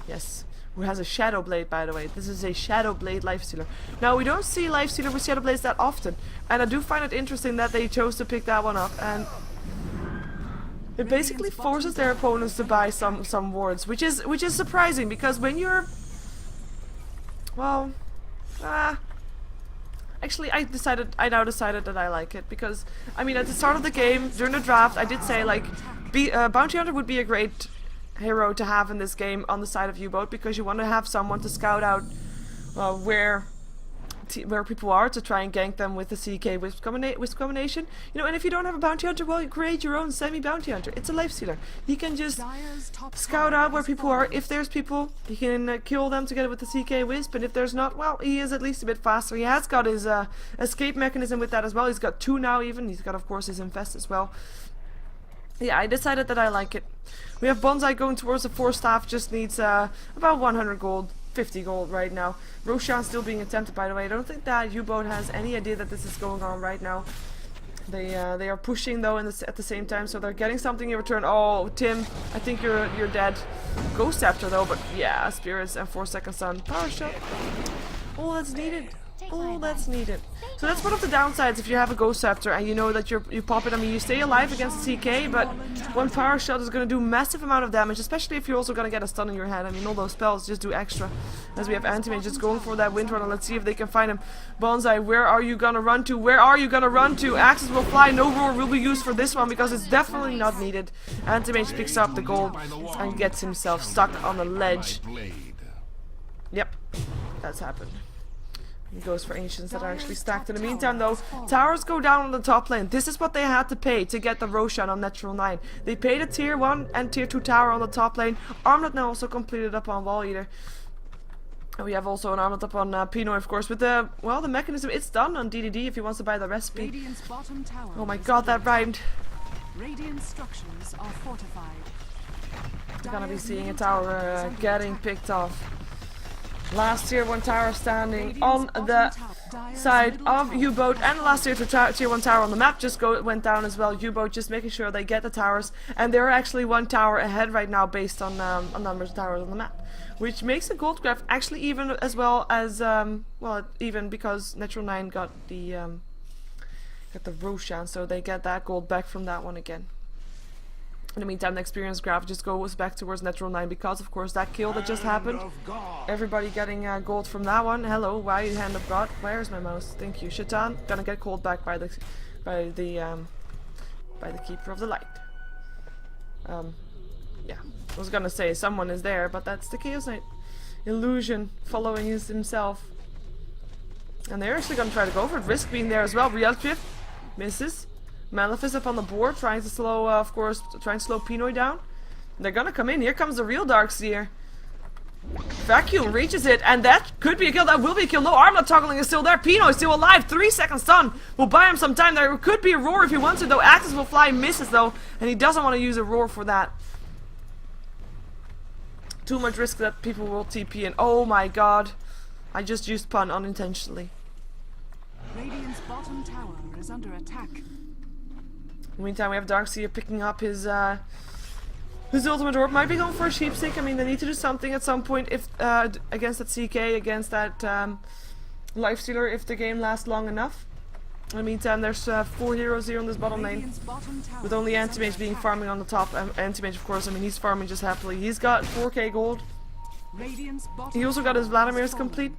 Yes. Who has a Shadow Blade, by the way. This is a Shadow Blade Lifestealer. Now, we don't see Lifestealer with Shadow Blades that often. And I do find it interesting that they chose to pick that one up. And it basically forces their opponents to buy some wards. Which is surprising, because when you're... Well... Actually, I now decided that I like it. Because, I mean, at the start of the game, during the draft, I did say, like... Bounty Hunter would be a great hero to have in this game on the side of youBoat, because you want to have someone to scout out where people are, to try and gank them with the CK Wisp combination. You know, and if you don't have a Bounty Hunter, well, you create your own semi-Bounty Hunter. It's a Lifestealer. He can just scout out where people are. If there's people, he can kill them together with the CK Wisp, and if there's not, well, he is at least a bit faster. He has got his escape mechanism with that as well. He's got 2 now even. He's got, of course, his Infest as well. Yeah, I decided that I like it. We have Bonsai going towards the 4 staff, just needs about 100 gold, 50 gold right now. Roshan still being attempted, by the way. I don't think that youBoat has any idea that this is going on right now. They are pushing though at the same time, so they're getting something in return. Oh, Tim, I think you're dead. Ghost Scepter though, but yeah, Spirits and 4-second stun. Power shot. Oh, that's needed. Oh, that's needed. So that's one of the downsides if you have a Ghost Scepter and you know that you pop it. I mean, you stay alive against the CK, but one Power Shot is going to do massive amount of damage, especially if you're also going to get a stun in your head. I mean, all those spells just do extra. As we have Anti-Mage just going for that Windrunner. Let's see if they can find him. Bonsai, where are you going to run to? Where are you going to run to? Axes will fly. No roar will be used for this one because it's definitely not needed. Anti-Mage picks up the gold and gets himself stuck on the ledge. Yep, that's happened. He goes for Ancients that are actually stacked. In the meantime though, towers go down on the top lane. This is what they had to pay to get the Roshan on Natural 9. They paid a tier 1 and tier 2 tower on the top lane. Armlet now also completed up on Wall Eater. And we have also an Armlet up on Pinoy, of course. With the, well, the mechanism, it's done on DDD if he wants to buy the recipe. Oh my god, that rhymed. Radiant structures are fortified. We're gonna be seeing a tower getting picked off. Last tier 1 tower standing on the side of youBoat, and the last tier 1 tower on the map just went down as well. youBoat just making sure they get the towers, and they're actually 1 tower ahead right now based on numbers of towers on the map, which makes the gold graph actually even, as well as well, even because Natural 9 got the Roshan, so they get that gold back from that one again. In the meantime, the experience graph just goes back towards Natural 9 because, of course, that kill that just happened. Everybody getting gold from that one. Hello, why Hand of God? Where's my mouse? Thank you, Shaitan. Gonna get called back by the Keeper of the Light. Yeah, I was gonna say someone is there, but that's the Chaos Knight. Illusion following himself, and they're actually gonna try to go for it. Risk being there as well. Reality Drift misses. Malefice up on the board, trying to slow, of course, trying to slow Pinoy down. They're gonna come in. Here comes the real Darkseer. Vacuum reaches it, and that could be a kill. That will be a kill. No, Armlet toggling is still there. Pinoy is still alive. 3-second stun will buy him some time. There could be a roar if he wants it, though. Axis will fly, misses, though, and he doesn't want to use a roar for that. Too much risk that people will TP in. Oh my god. I just used pun unintentionally. Radiant's bottom tower is under attack. In the meantime, we have Darkseer picking up his ultimate orb. Might be going for a sheepstick. I mean, they need to do something at some point if against that CK, against that Lifestealer, if the game lasts long enough. In the meantime, there's 4 heroes here on this bottom lane, with only Anti-Mage being farming on the top. Anti-Mage, of course, I mean, he's farming just happily. He's got 4k gold. He also got his Vladimir's complete.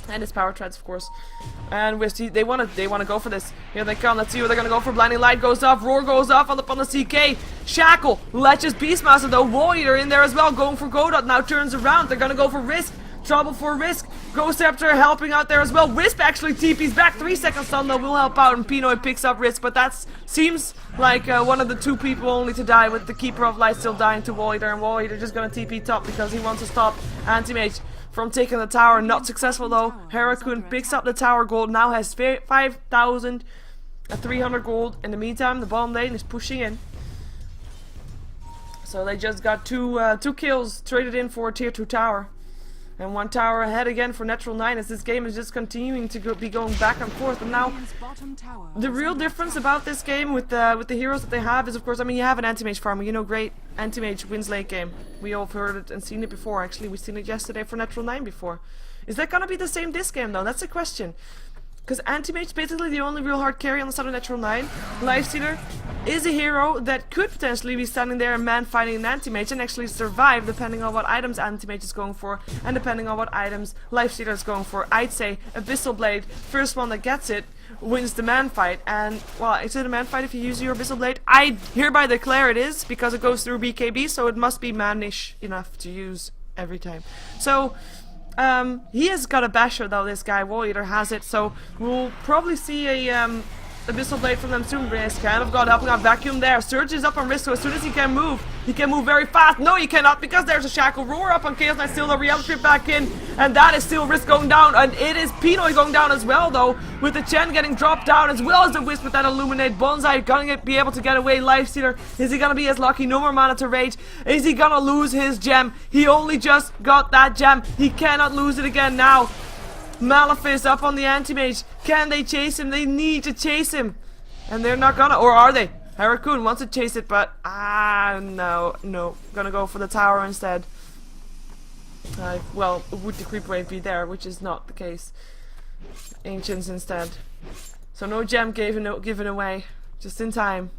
And his power treads, of course. And they wanna go for this. Here they come. Let's see what they're gonna go for. Blinding Light goes off. Roar goes off on the CK. Shackle. Let's just Beastmaster though. Wall Eater in there as well. Going for Godot. Now turns around. They're gonna go for Risk. Trouble for Risk. Ghost Scepter helping out there as well. Wisp actually TP's back. 3 seconds stun though will help out, and Pinoy picks up Risk, but that seems like one of the 2 people only to die, with the Keeper of Light still dying to Wall Eater, and Wall Eater just gonna TP top because he wants to stop Anti-Mage from taking the tower. Not successful though. Harakun picks up the tower gold, now has 5,300 gold. In the meantime, the bottom lane is pushing in. So they just got two kills traded in for a tier 2 tower. And 1 tower ahead again for Natural 9, as this game is just continuing to be going back and forth. And now, the real difference about this game with the heroes that they have is, of course, I mean, you have an anti-mage farmer. You know, great anti-mage wins late game. We all have heard it and seen it before, actually. We've seen it yesterday for Natural 9 before. Is that gonna be the same this game, though? That's the question. Because anti-mage is basically the only real hard carry on the side of Natural 9. Lifestealer is a hero that could potentially be standing there and man-fighting an anti-mage and actually survive, depending on what items anti-mage is going for and depending on what items Lifestealer is going for. I'd say Abyssal Blade, first one that gets it, wins the man fight. And, well, is it a man fight if you use your Abyssal Blade? I hereby declare it is, because it goes through BKB, so it must be manish enough to use every time. So, he has got a basher though, this guy. Wall Eater has it, so we'll probably see a Abyssal Blade from them soon. Risk kind of got helping out Vacuum there. Surge is up on Risk, so as soon as he can move very fast. No, he cannot, because there's a Shackle. Roar up on Chaos Knight, still the reality trip back in, and that is still Risk going down, and it is Pinoy going down as well though, with the Chen getting dropped down, as well as the Wisp with that Illuminate. Bonsai gonna be able to get away. Lifestealer, is he gonna be as lucky? No more mana to rage. Is he gonna lose his gem? He only just got that gem. He cannot lose it again now. Malefice up on the anti-mage. Can they chase him? They need to chase him. And they're not gonna, or are they? Harakun wants to chase it, but no. Gonna go for the tower instead. Well, would the creep wave be there, which is not the case. Ancients instead. So no gem given away. Just in time.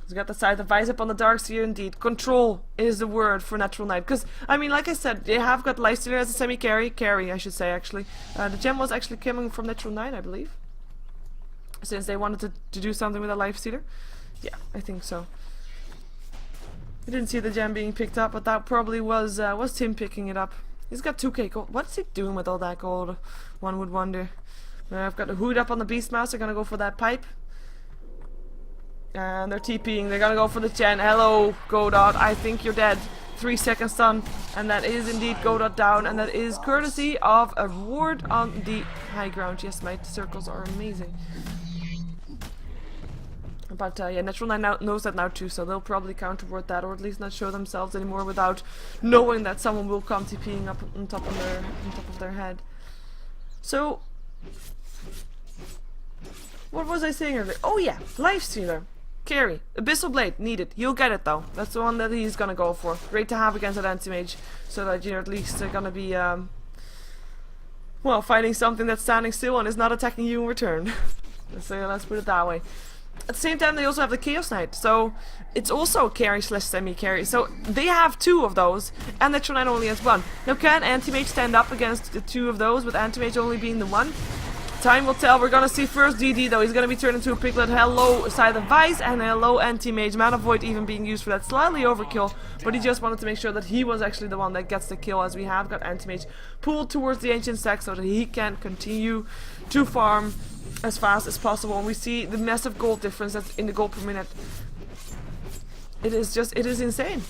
He's got the side of Vice up on the Darkseer indeed. Control is the word for Natural Knight. Because, I mean, like I said, they have got Lifestealer as a semi-carry. Carry, I should say, actually. The gem was actually coming from Natural Knight, I believe. Since they wanted to do something with a Lifestealer. Yeah, I think so. I didn't see the gem being picked up, but that probably was Tim picking it up. He's got 2k gold. What's he doing with all that gold? One would wonder. I've got the Hood up on the Beastmaster. Gonna go for that pipe. And they're TPing. They're gonna go for the Chen. Hello, Godot. I think you're dead. 3 seconds stun. And that is indeed Godot down. And that is courtesy of a ward on the high ground. Yes, my circles are amazing. But yeah, Natural 9 knows that now too, so they'll probably counter-ward that, or at least not show themselves anymore without knowing that someone will come TPing up on top of their head. So, what was I saying earlier? Oh yeah, Lifestealer. Carry. Abyssal Blade, needed. You'll get it though. That's the one that he's gonna go for. Great to have against that anti-mage, so that you're at least gonna be, well, fighting something that's standing still and is not attacking you in return. Let's put it that way. At the same time, they also have the Chaos Knight, so it's also a carry / semi-carry. So they have 2 of those, and Natural Knight only has 1. Now, can Anti-Mage stand up against the 2 of those, with Anti-Mage only being the 1? Time will tell. We're gonna see first DD though. He's gonna be turned into a Piglet. Hello, Scythe of Vice, and hello, Anti-Mage. Mana Void even being used for that. Slightly overkill, but he just wanted to make sure that he was actually the one that gets the kill, as we have got Anti-Mage pulled towards the Ancient Stack so that he can continue to farm as fast as possible. And we see the massive gold difference that's in the gold per minute. It is insane.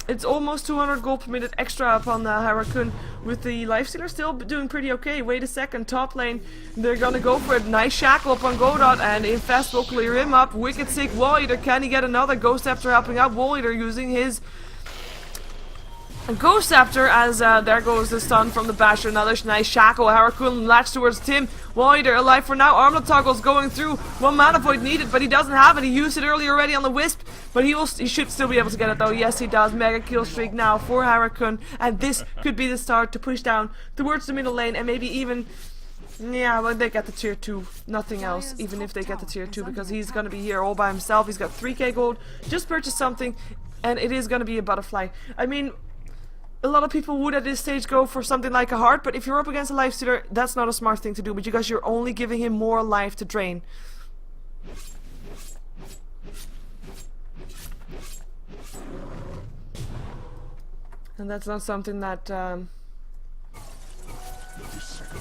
It's almost 200 gold per minute extra up on the Harakun, with the Lifestealer still doing pretty okay. Wait a second, top lane, they're gonna go for it. Nice Shackle up on Godot, and Infest will clear him up. Wicked sick Wall Eater, can he get another? Ghost Scepter helping out. Wall Eater using his Ghost Scepter, as there goes the stun from the Basher. Another nice Shackle. Harakun latched towards Tim. Wall Eater alive for now. Armlet Toggle's going through. 1 Mana Void needed, but he doesn't have it. He used it earlier already on the Wisp, but he should still be able to get it though. Yes, he does. Mega kill streak now for Harakun, and this could be the start to push down towards the middle lane, and maybe even, yeah, well, they get the tier 2. Nothing else, even if they get the tier 2, because he's gonna be here all by himself. He's got 3k gold. Just purchased something, and it is gonna be a butterfly. I mean, a lot of people would at this stage go for something like a heart, but if you're up against a Lifestealer, that's not a smart thing to do, because you're only giving him more life to drain. And that's not something that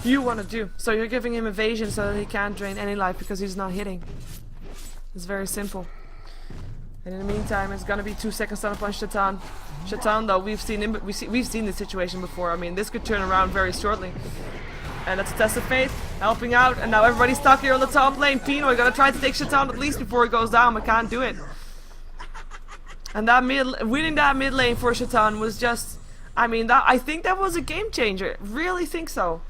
you want to do. So you're giving him evasion so that he can't drain any life because he's not hitting. It's very simple. And in the meantime, it's gonna be 2 seconds on punch Shaitan. Shaitan, though, we've seen this situation before. I mean, this could turn around very shortly. And it's a test of faith, helping out, and now everybody's stuck here on the top lane. Pinoy gonna try to take Shaitan at least before he goes down, but can't do it. And that winning that mid lane for Shaitan was just, I mean, I think that was a game changer. Really think so.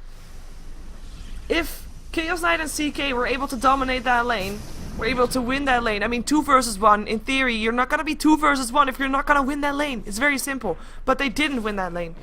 If Chaos Knight and CK were able to dominate that lane, were able to win that lane. I mean, 2 versus 1. In theory, you're not gonna be 2 versus 1 if you're not gonna win that lane. It's very simple. But they didn't win that lane.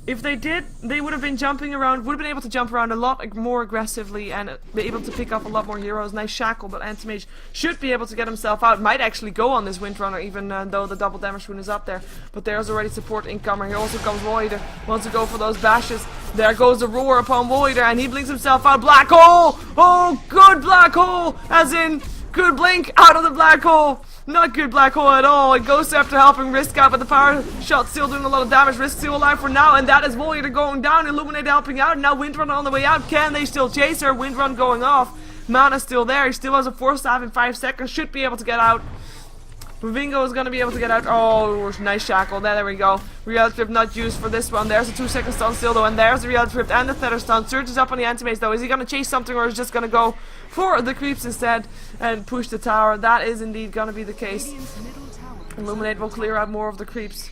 If they did, they would have been jumping around, would have been able to jump around a lot more aggressively and be able to pick up a lot more heroes. Nice shackle, but Anti-Mage should be able to get himself out. Might actually go on this Windrunner, even though the double damage rune is up there. But there's already support incomer. Here also comes Voider. Wants to go for those bashes. There goes the roar upon Voider, and he blinks himself out. Black hole! Oh, good black hole! As in, good blink out of the black hole! Not good black hole at all. It goes after helping Risk out, but the power shot still doing a lot of damage. Risk still alive for now, and that is Voider going down. Illuminate helping out. Now Windrun on the way out. Can they still chase her? Windrun going off. Mana's still there. He still has a 4-staff in 5 seconds. Should be able to get out. Vingo is going to be able to get out. Oh, nice shackle. There we go. Reality Trip not used for this one. There's a 2-second stun still though, and there's the Reality Trip and the Feather Stun. Surges up on the Anti-Mage though. Is he going to chase something, or is he just going to go for the creeps instead and push the tower? That is indeed going to be the case. Illuminate will clear out more of the creeps.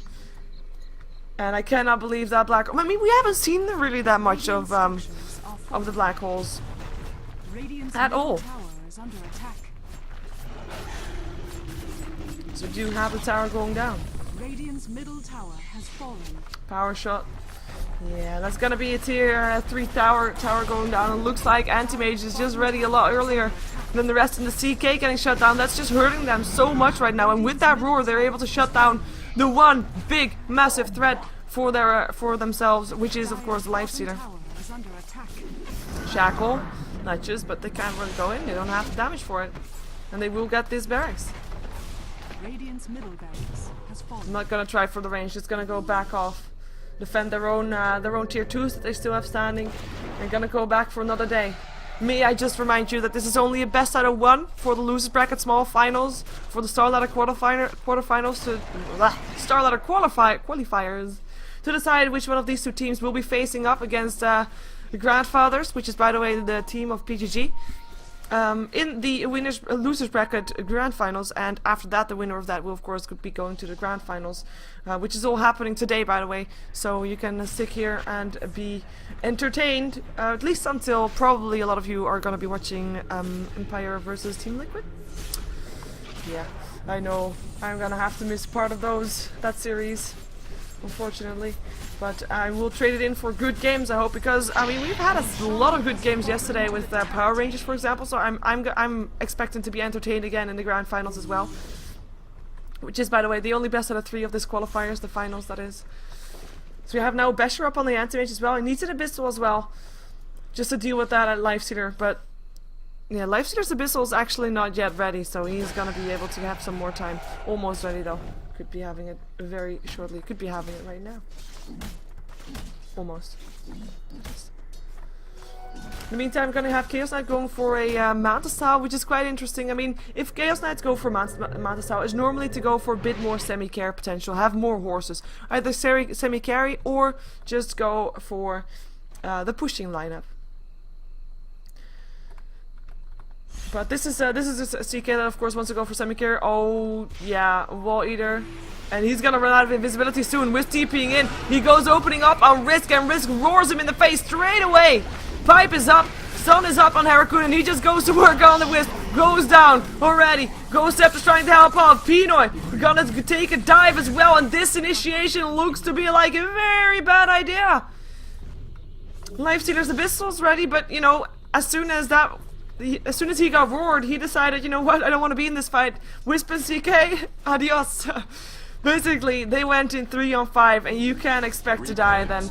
And I cannot believe that black... I mean, we haven't seen really that much of the black holes at all. So do you have the tower going down? Radiant's middle tower has fallen. Power shot. Yeah, that's gonna be a tier 3 tower going down. It looks like Anti-Mage is just ready a lot earlier than the rest, and the CK getting shut down. That's just hurting them so much right now. And with that roar, they're able to shut down the one big, massive threat for their for themselves, which is of course the Lifestealer. Shackle, nudges, but they can't really go in. They don't have the damage for it, and they will get this barracks. Radiant's middle barracks has fallen. I'm not gonna try for the range. Just gonna go back off, defend their own tier 2s that they still have standing, and gonna go back for another day. May I just remind you that this is only a best out of 1 for the losers bracket small finals for the StarLadder quarterfinals to StarLadder qualifiers to decide which one of these 2 teams will be facing up against the Grandfathers, which is by the way the team of PGG. In the losers bracket grand finals, and after that the winner of that will of course be going to the grand finals, which is all happening today by the way, so you can stick here and be entertained, at least until probably a lot of you are going to be watching Empire versus Team Liquid. Yeah, I know I'm gonna have to miss part of that series, unfortunately, but I will trade it in for good games, I hope, because I mean we've had a lot of good games yesterday with Power Rangers, for example. So I'm expecting to be entertained again in the grand finals as well, which is by the way the only best out of 3 of this qualifiers, the finals that is. So we have now Besher up on the Anti-Mage as well. He needs an Abyssal as well, just to deal with that at Lifestealer, but yeah, Lifestealer's Abyssal is actually not yet ready, so he's gonna be able to have some more time. Almost ready though. Could be having it very shortly. Could be having it right now. Almost. In the meantime, I'm gonna have Chaos Knight going for a Mantis Tau, which is quite interesting. I mean, if Chaos Knights go for Mantis Tau, it's normally to go for a bit more semi-care potential, have more horses. Either semi-carry or just go for the pushing lineup. But this is a CK that of course wants to go for semi-care. Oh yeah, Wall Eater. And he's gonna run out of invisibility soon with TPing in. He goes opening up on Risk, and Risk roars him in the face straight away. Pipe is up, Sun is up on Harakun, and he just goes to work on the Wisp. Goes down already. Ghost Scepter's trying to help out. Pinoy gonna take a dive as well, and this initiation looks to be like a very bad idea. Lifestealer's Abyssal's ready, but you know, as soon as he got roared, he decided, you know what, I don't want to be in this fight. Wisp and CK, adios. Basically, they went in 3-on-5, and you can't expect to die then,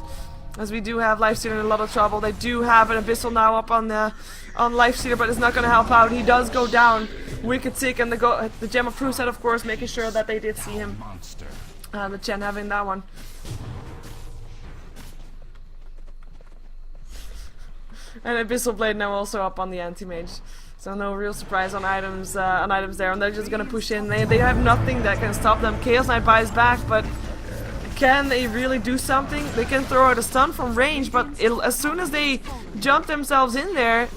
as we do have Lifestealer in a lot of trouble. They do have an Abyssal now up on Lifestealer, but it's not going to help out. He does go down. Wicked Sick and the Gem of Truth set, of course, making sure that they did see him. The Chen having that one. And Abyssal Blade now also up on the anti-mage. So no real surprise on items there, and they're just gonna push in. They have nothing that can stop them. Chaos Knight buys back, but can they really do something? They can throw out a stun from range, but as soon as they jump themselves in there,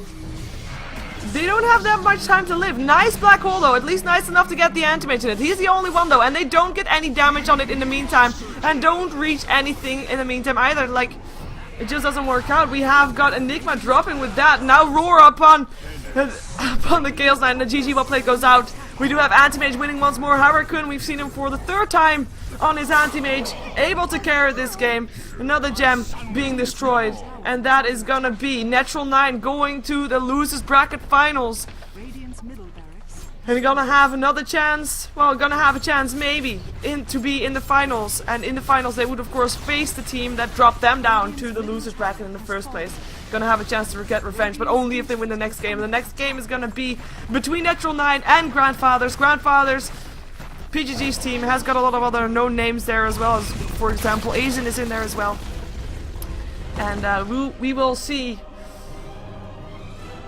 they don't have that much time to live. Nice black hole though, at least nice enough to get the anti-mage in it. He's the only one though, and they don't get any damage on it in the meantime, and don't reach anything in the meantime either. Like, it just doesn't work out. We have got Enigma dropping with that. Now Roar upon the Chaos Knight, and the GG well played goes out. We do have Anti-Mage winning once more. Harakun, we've seen him for the 3rd time on his Anti-Mage, able to carry this game. Another gem being destroyed, and that is gonna be Natural 9 going to the losers bracket finals. Radiant's middle barracks. And gonna have another chance, well, gonna have a chance maybe to be in the finals. And in the finals they would of course face the team that dropped them down to the losers bracket in the first place. Gonna have a chance to get revenge, but only if they win the next game. The next game is gonna be between Natural 9 and Grandfathers. Grandfathers, PGG's team, has got a lot of other known names there as well, as for example Asian is in there as well. And we will see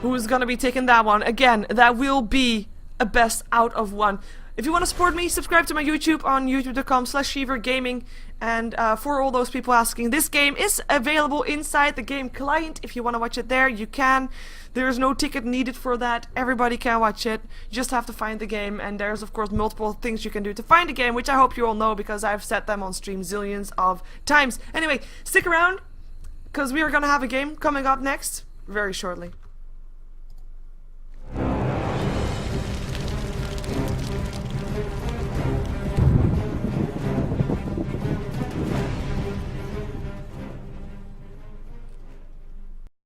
who's gonna be taking that one. Again, that will be a best out of 1. If you want to support me, subscribe to my YouTube on youtube.com/SheeverGaming. And for all those people asking, this game is available inside the game client. If you want to watch it there, you can. There's no ticket needed for that. Everybody can watch it. You just have to find the game. And there's of course multiple things you can do to find the game, which I hope you all know because I've said them on stream zillions of times. Anyway, stick around because we are going to have a game coming up next very shortly.